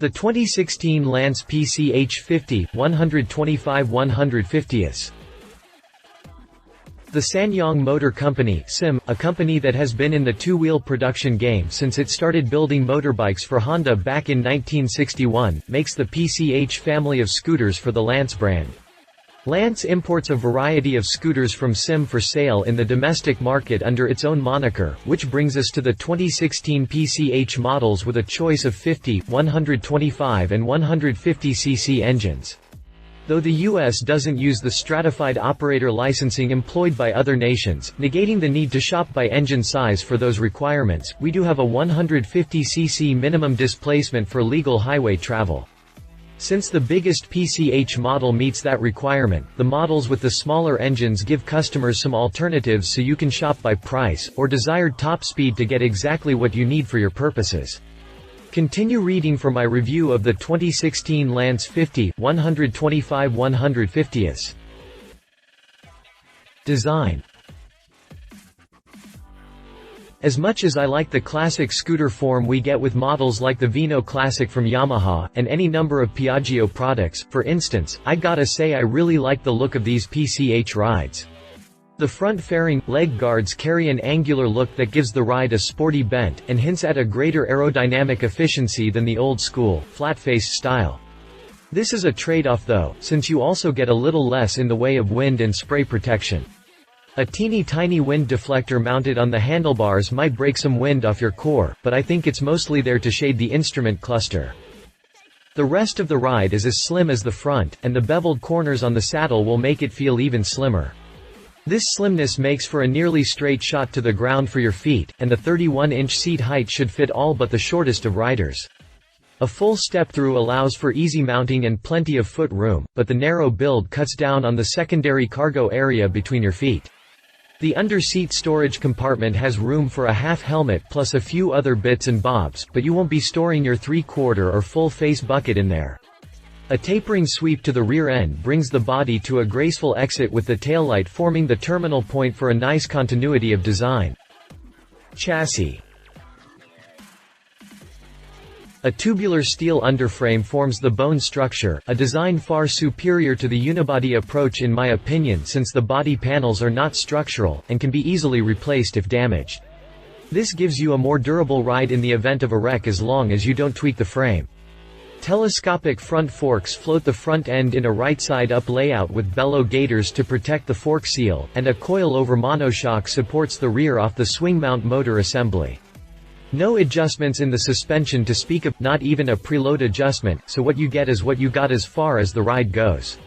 The 2016 Lance PCH 50 125/150. The SanYang Motor Company (SIM), a company that has been in the two-wheel production game since it started building motorbikes for Honda back in 1961, makes the PCH family of scooters for the Lance brand. Lance imports a variety of scooters from SIM for sale in the domestic market under its own moniker, which brings us to the 2016 PCH models with a choice of 50, 125 and 150 cc engines. Though the US doesn't use the stratified operator licensing employed by other nations, negating the need to shop by engine size for those requirements, we do have a 150 cc minimum displacement for legal highway travel. Since the biggest PCH model meets that requirement, the models with the smaller engines give customers some alternatives so you can shop by price, or desired top speed to get exactly what you need for your purposes. Continue reading for my review of the 2016 Lance 50 125/150. Design. As much as I like the classic scooter form we get with models like the Vino Classic from Yamaha, and any number of Piaggio products, for instance, I gotta say I really like the look of these PCH rides. The front fairing, leg guards carry an angular look that gives the ride a sporty bent, and hints at a greater aerodynamic efficiency than the old-school, flat-face style. This is a trade-off though, since you also get a little less in the way of wind and spray protection. A teeny-tiny wind deflector mounted on the handlebars might break some wind off your core, but I think it's mostly there to shade the instrument cluster. The rest of the ride is as slim as the front, and the beveled corners on the saddle will make it feel even slimmer. This slimness makes for a nearly straight shot to the ground for your feet, and the 31-inch seat height should fit all but the shortest of riders. A full step-through allows for easy mounting and plenty of foot room, but the narrow build cuts down on the secondary cargo area between your feet. The under-seat storage compartment has room for a half helmet plus a few other bits and bobs, but you won't be storing your three-quarter or full-face bucket in there. A tapering sweep to the rear end brings the body to a graceful exit with the taillight forming the terminal point for a nice continuity of design. Chassis. A tubular steel underframe forms the bone structure, a design far superior to the unibody approach in my opinion since the body panels are not structural, and can be easily replaced if damaged. This gives you a more durable ride in the event of a wreck as long as you don't tweak the frame. Telescopic front forks float the front end in a right-side-up layout with bellow gaiters to protect the fork seal, and a coil-over monoshock supports the rear off the swing-mount motor assembly. No adjustments in the suspension to speak of, not even a preload adjustment, so what you get is what you got as far as the ride goes.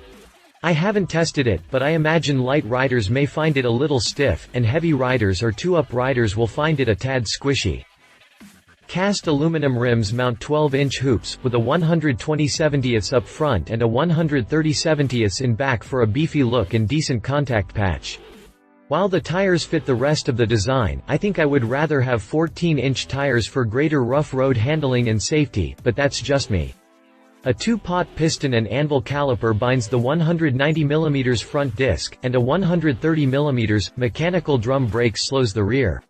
I haven't tested it, but I imagine light riders may find it a little stiff, and heavy riders or two-up riders will find it a tad squishy. Cast aluminum rims mount 12-inch hoops, with a 120/70 up front and a 130/70 in back for a beefy look and decent contact patch. While the tires fit the rest of the design, I think I would rather have 14-inch tires for greater rough road handling and safety, but that's just me. A two-pot piston and anvil caliper binds the 190mm front disc, and a 130mm mechanical drum brake slows the rear.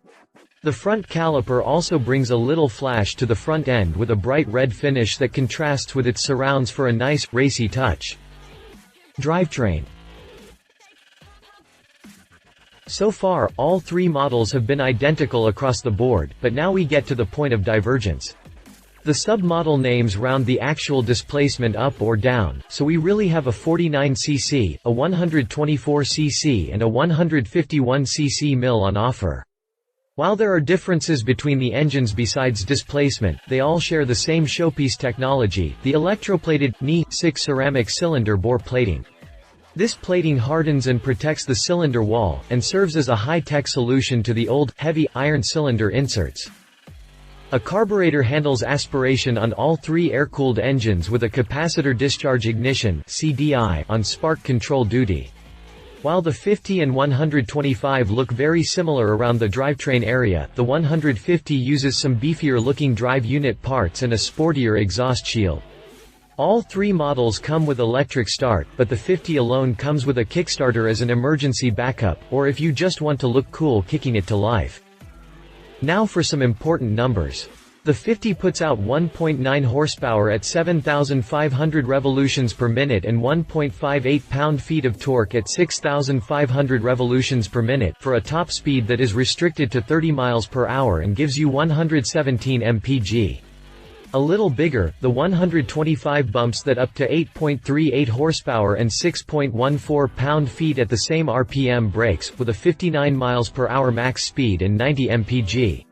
The front caliper also brings a little flash to the front end with a bright red finish that contrasts with its surrounds for a nice, racy touch. Drivetrain. So far, all three models have been identical across the board, but now we get to the point of divergence. The sub-model names round the actual displacement up or down, so we really have a 49cc, a 124cc and a 151cc mill on offer. While there are differences between the engines besides displacement, they all share the same showpiece technology, the electroplated, Ni-6 ceramic cylinder bore plating. This plating hardens and protects the cylinder wall, and serves as a high-tech solution to the old, heavy, iron cylinder inserts. A carburetor handles aspiration on all three air-cooled engines with a capacitor discharge ignition (CDI) on spark control duty. While the 50 and 125 look very similar around the drivetrain area, the 150 uses some beefier-looking drive unit parts and a sportier exhaust shield. All three models come with electric start, but the 50 alone comes with a Kickstarter as an emergency backup, or if you just want to look cool kicking it to life. Now for some important numbers. The 50 puts out 1.9 horsepower at 7,500 revolutions per minute and 1.58 pound-feet of torque at 6,500 revolutions per minute for a top speed that is restricted to 30 miles per hour and gives you 117 mpg. A little bigger, the 125 bumps that up to 8.38 horsepower and 6.14 pound-feet at the same RPM brakes, with a 59 miles per hour max speed and 90 mpg.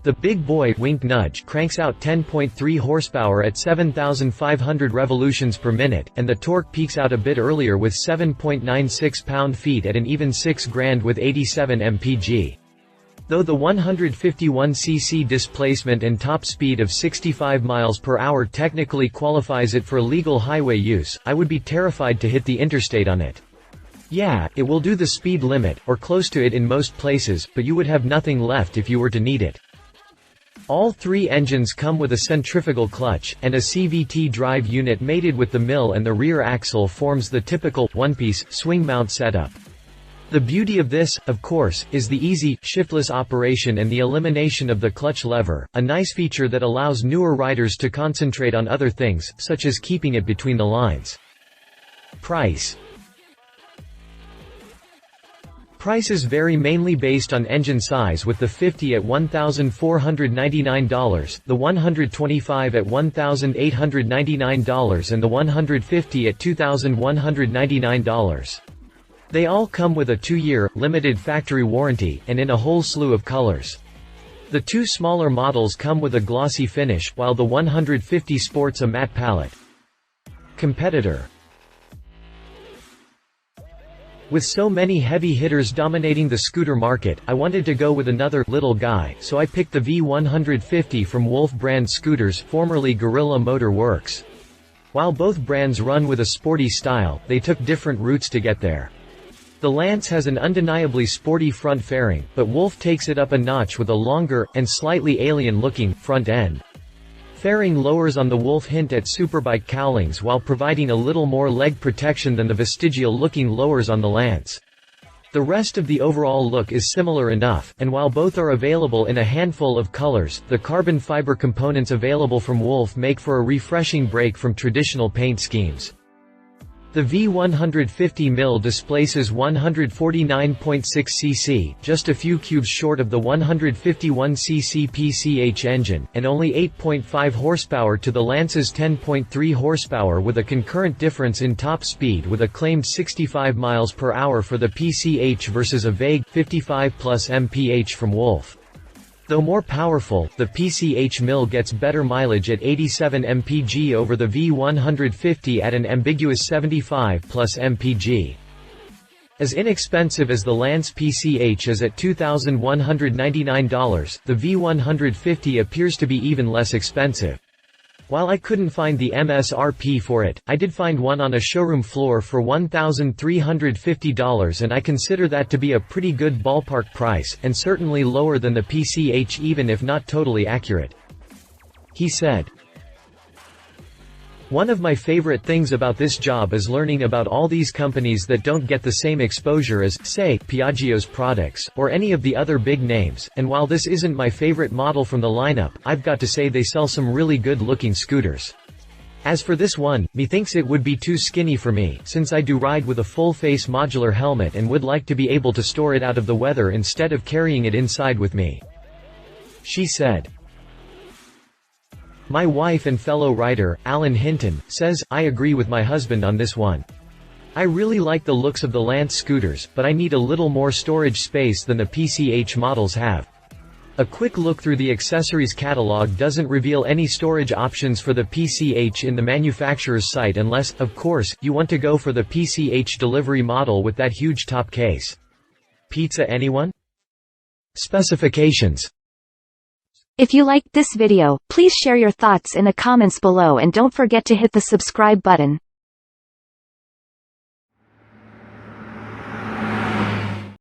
The big boy wink nudge cranks out 10.3 horsepower at 7,500 revolutions per minute, and the torque peaks out a bit earlier with 7.96 pound-feet at an even 6 grand with 87 mpg. Though the 151cc displacement and top speed of 65 miles per hour technically qualifies it for legal highway use, I would be terrified to hit the interstate on it. Yeah, it will do the speed limit, or close to it in most places, but you would have nothing left if you were to need it. All three engines come with a centrifugal clutch, and a CVT drive unit mated with the mill and the rear axle forms the typical one-piece swing mount setup. The beauty of this, of course, is the easy, shiftless operation and the elimination of the clutch lever, a nice feature that allows newer riders to concentrate on other things, such as keeping it between the lines. Price. Prices vary mainly based on engine size, with the 50 at $1,499, the 125 at $1,899 and the 150 at $2,199. They all come with a 2-year, limited factory warranty, and in a whole slew of colors. The two smaller models come with a glossy finish, while the 150 sports a matte palette. Competitor. With so many heavy hitters dominating the scooter market, I wanted to go with another little guy, so I picked the V150 from Wolf brand scooters, formerly Gorilla Motor Works. While both brands run with a sporty style, they took different routes to get there. The Lance has an undeniably sporty front fairing, but Wolf takes it up a notch with a longer, and slightly alien-looking, front end. Fairing lowers on the Wolf hint at superbike cowlings while providing a little more leg protection than the vestigial-looking lowers on the Lance. The rest of the overall look is similar enough, and while both are available in a handful of colors, the carbon fiber components available from Wolf make for a refreshing break from traditional paint schemes. The V150 mil displaces 149.6 cc, just a few cubes short of the 151 cc PCH engine, and only 8.5 horsepower to the Lance's 10.3 horsepower, with a concurrent difference in top speed with a claimed 65 miles per hour for the PCH versus a vague 55 plus mph from Wolf. Though more powerful, the PCH mil gets better mileage at 87 mpg over the V150 at an ambiguous 75 plus mpg. As inexpensive as the Lance PCH is at $2,199, the V150 appears to be even less expensive. While I couldn't find the MSRP for it, I did find one on a showroom floor for $1,350, and I consider that to be a pretty good ballpark price, and certainly lower than the PCH even if not totally accurate. He said, "One of my favorite things about this job is learning about all these companies that don't get the same exposure as, say, Piaggio's products, or any of the other big names, and while this isn't my favorite model from the lineup, I've got to say they sell some really good-looking scooters. As for this one, methinks it would be too skinny for me, since I do ride with a full-face modular helmet and would like to be able to store it out of the weather instead of carrying it inside with me." She said. My wife and fellow writer, Alan Hinton, says, "I agree with my husband on this one. I really like the looks of the Lance scooters, but I need a little more storage space than the PCH models have. A quick look through the accessories catalog doesn't reveal any storage options for the PCH in the manufacturer's site unless, of course, you want to go for the PCH delivery model with that huge top case. Pizza anyone?" Specifications. If you liked this video, please share your thoughts in the comments below and don't forget to hit the subscribe button.